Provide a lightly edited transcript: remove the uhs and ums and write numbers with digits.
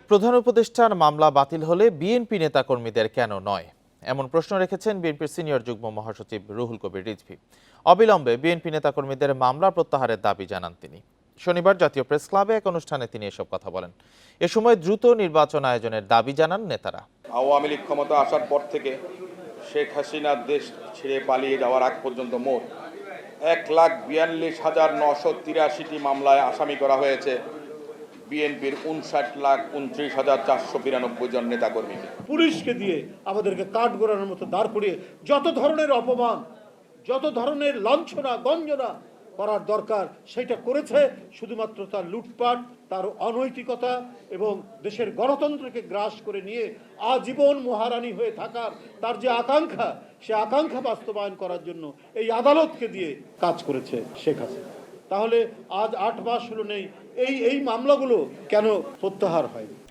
প্রধান উপদেষ্টার মামলা বাতিল হলে বিএনপি নেতাকর্মীদের কেন নয়, এমন প্রশ্ন রেখেছেন বিএনপির সিনিয়র যুগ্ম মহাসচিব রুহুল কবির রিজভী। অবিলম্বে বিএনপি নেতাকর্মীদের মামলা প্রত্যাহারের দাবি জানান তিনি। শনিবার জাতীয় প্রেস ক্লাবে এক অনুষ্ঠানে তিনি এসব কথা বলেন। এ সময় দ্রুত নির্বাচন আয়োজনের দাবি জানান নেতারা। আওয়ামী লীগ ক্ষমতা আসার পর থেকে শেখ হাসিনা দেশ ছেড়ে পালিয়ে যাওয়ার আগ পর্যন্ত মোট 1,42,983টি মামলায় আসামি করা হয়েছে বিএনপির 59,29,492 জন নেতাকর্মীকে। পুলিশকে দিয়ে আমাদেরকে কাঠগড়ানোর মতো দাঁড় করিয়ে যত ধরনের অপমান, যত ধরনের লাঞ্ছনা গঞ্জনা করার দরকার সেটা করেছে। শুধুমাত্র তার লুটপাট, তার অনৈতিকতা এবং দেশের গণতন্ত্রকে গ্রাস করে নিয়ে আজীবন মহারানী হয়ে থাকার তার যে আকাঙ্ক্ষা, সে আকাঙ্ক্ষা বাস্তবায়ন করার জন্য এই আদালতকে দিয়ে কাজ করেছে শেখ হাসিনা। তাহলে আজ 8 মাস হলো নেই, এই মামলাগুলো কেন প্রত্যাহার হয়নি?